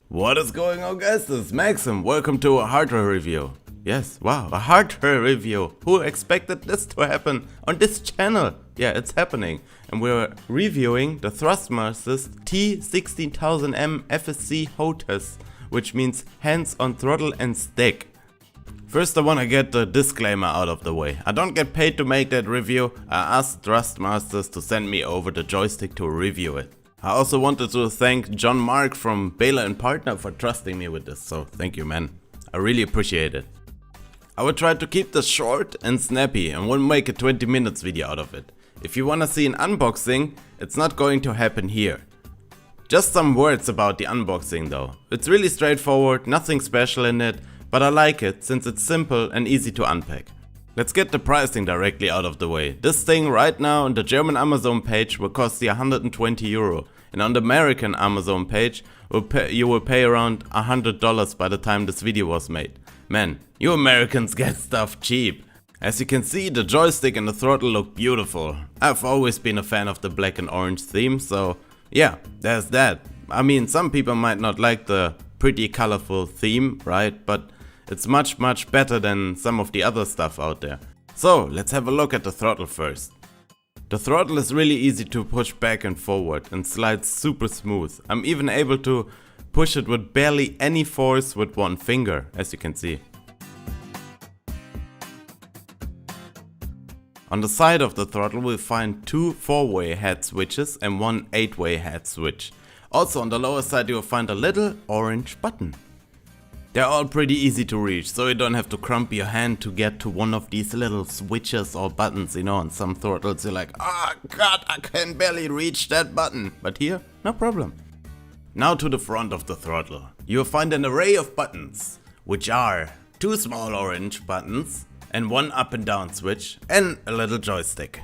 What is going on, guys? This is Max and welcome to a hardware review. Yes, wow, a hardware review. Who expected this to happen on this channel? Yeah, it's happening. And we're reviewing the Thrustmaster T.16000m FCS Hotas, which means hands on throttle and stick. First I wanna get the disclaimer out of the way. I don't get paid to make that review. I asked Thrustmasters to send me over the joystick to review it. I also wanted to thank John Mark from Baylor & Partner for trusting me with this, so thank you, man. I really appreciate it. I will try to keep this short and snappy and will make a 20 minutes video out of it. If you wanna see an unboxing, it's not going to happen here. Just some words about the unboxing though. It's really straightforward, nothing special in it, but I like it since it's simple and easy to unpack. Let's get the pricing directly out of the way. This thing right now on the German Amazon page will cost you 120 euro. And on the American Amazon page, you will pay around $100 by the time this video was made. Man, you Americans get stuff cheap. As you can see, the joystick and the throttle look beautiful. I've always been a fan of the black and orange theme, so yeah, there's that. I mean, some people might not like the pretty colorful theme, right? But it's much better than some of the other stuff out there. So let's have a look at the throttle first. The throttle is really easy to push back and forward and slides super smooth. I'm even able to push it with barely any force with one finger, as you can see. On the side of the throttle we'll find two 4-way head switches and one 8-way head switch. Also on the lower side you'll find a little orange button. They're all pretty easy to reach, so you don't have to crump your hand to get to one of these little switches or buttons, you know. On some throttles you're like, oh god, I can barely reach that button. But here, no problem. Now to the front of the throttle. You'll find an array of buttons, which are two small orange buttons and one up and down switch and a little joystick.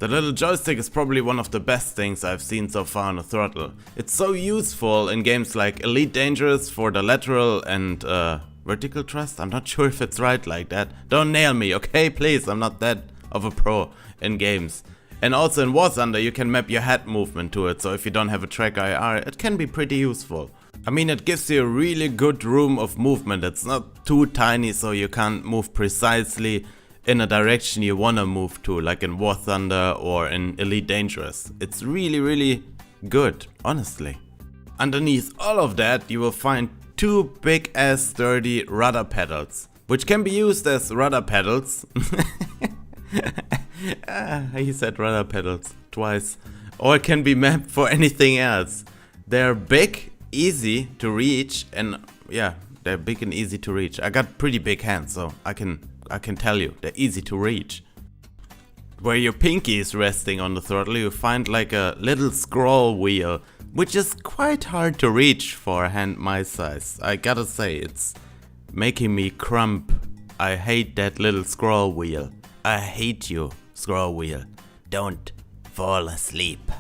The little joystick is probably one of the best things I've seen so far on a throttle. It's so useful in games like Elite Dangerous for the lateral and vertical thrust. I'm not sure if it's right like that. Don't nail me, okay? Please, I'm not that of a pro in games. And also in War Thunder you can map your head movement to it, so if you don't have a track IR, it can be pretty useful. I mean, it gives you a really good room of movement. It's not too tiny so you can't move precisely in a direction you wanna move to, like in War Thunder or in Elite Dangerous. It's really good, honestly. Underneath all of that you will find two big ass sturdy rudder pedals, which can be used as rudder pedals. He said rudder pedals twice. Or it can be mapped for anything else. They're big, easy to reach, and yeah, they're big and easy to reach. I got pretty big hands, so I can tell you, they're easy to reach. Where your pinky is resting on the throttle you find like a little scroll wheel, which is quite hard to reach for a hand my size. I gotta say, it's making me crump. I hate that little scroll wheel. I hate you, scroll wheel. Don't fall asleep.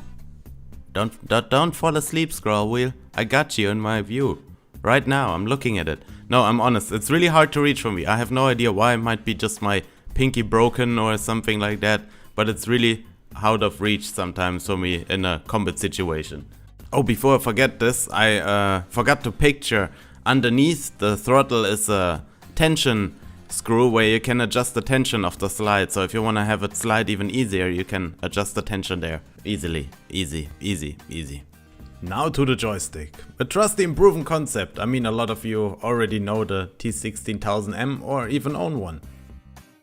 Don't fall asleep, scroll wheel. I got you in my view. Right now, I'm looking at it. No, I'm honest, it's really hard to reach for me. I have no idea why. It might be just my pinky broken or something like that, but it's really out of reach sometimes for me in a combat situation. Oh, before I forget this, I forgot to picture underneath the throttle is a tension screw where you can adjust the tension of the slide. So if you want to have it slide even easier, you can adjust the tension there easily. Easy. Now to the joystick. A trusty and proven concept. I mean, a lot of you already know the T16000M or even own one.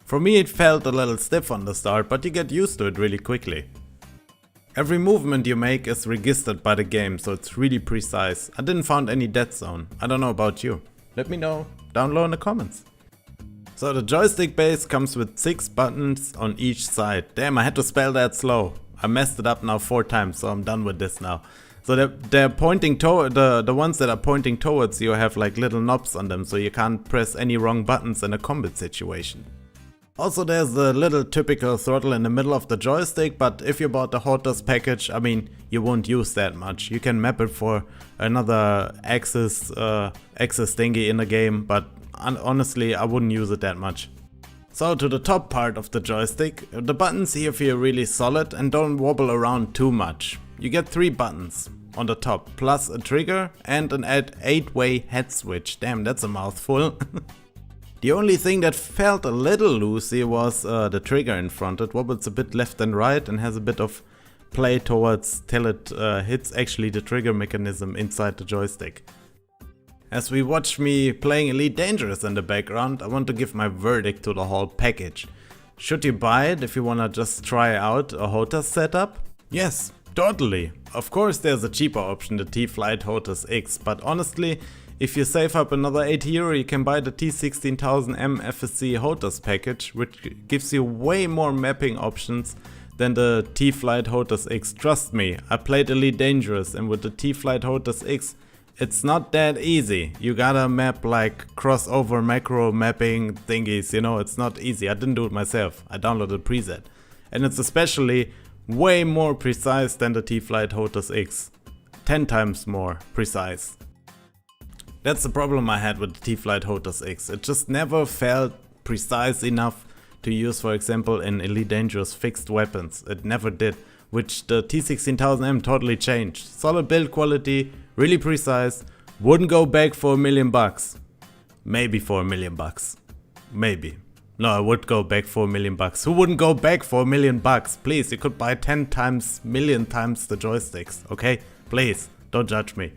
For me it felt a little stiff on the start, but you get used to it really quickly. Every movement you make is registered by the game, so it's really precise. I didn't find any dead zone. I don't know about you. Let me know down low in the comments. So the joystick base comes with 6 buttons on each side. Damn, I had to spell that slow. I messed it up now 4 times, so I'm done with this now. So they're pointing toward the ones that are pointing towards you have like little knobs on them, so you can't press any wrong buttons in a combat situation. Also there's the little typical throttle in the middle of the joystick, but if you bought the HOTAS package, I mean, you won't use that much. You can map it for another axis thingy in the game, but honestly I wouldn't use it that much. So to the top part of the joystick, the buttons here feel really solid and don't wobble around too much. You get 3 buttons on the top, plus a trigger and an 8-way head switch. Damn, that's a mouthful. The only thing that felt a little loose here was the trigger in front. It wobbles a bit left and right and has a bit of play towards till it hits actually the trigger mechanism inside the joystick. As we watch me playing Elite Dangerous in the background, I want to give my verdict to the whole package. Should you buy it if you wanna just try out a Hotas setup? Yes, totally. Of course there's a cheaper option, the T.Flight Hotas X, but honestly, if you save up another €80 you can buy the T.16000m FCS HOTAS Package, which gives you way more mapping options than the T.Flight Hotas X. Trust me, I played Elite Dangerous and with the T.Flight Hotas X it's not that easy. You gotta map like crossover macro mapping thingies, you know, it's not easy. I didn't do it myself, I downloaded a preset. And it's especially way more precise than the T.Flight Hotas X. 10 times more precise. That's the problem I had with the T.Flight Hotas X. It just never felt precise enough to use, for example, in Elite Dangerous fixed weapons. It never did, which the T.16000m totally changed. Solid build quality, really precise, wouldn't go back for $1 million. Maybe for $1 million. Maybe. No, I would go back for $1 million. Who wouldn't go back for $1 million? Please, you could buy 10 times, million times the joysticks, okay? Please, don't judge me.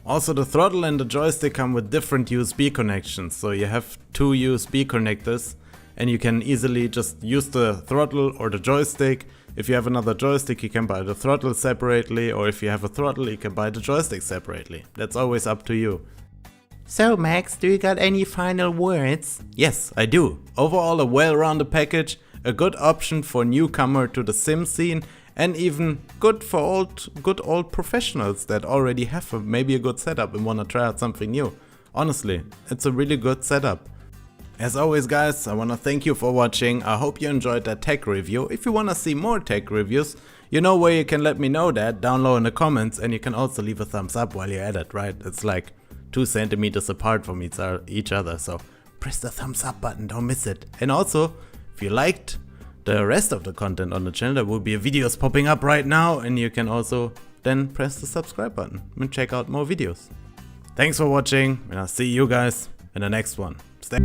Also, the throttle and the joystick come with different USB connections, so you have 2 USB connectors and you can easily just use the throttle or the joystick. If you have another joystick you can buy the throttle separately, or if you have a throttle you can buy the joystick separately. That's always up to you. So Max, do you got any final words? Yes, I do. Overall a well-rounded package, a good option for newcomer to the sim scene, and even good for good old professionals that already have maybe a good setup and wanna try out something new. Honestly, it's a really good setup. As always guys, I wanna thank you for watching. I hope you enjoyed that tech review. If you wanna see more tech reviews, you know where you can let me know that down low in the comments, and you can also leave a thumbs up while you're at it, right? It's like 2 centimeters apart from each other, so press the thumbs up button, don't miss it. And also, if you liked the rest of the content on the channel, there will be videos popping up right now, and you can also then press the subscribe button and check out more videos. Thanks for watching, and I'll see you guys in the next one. Stay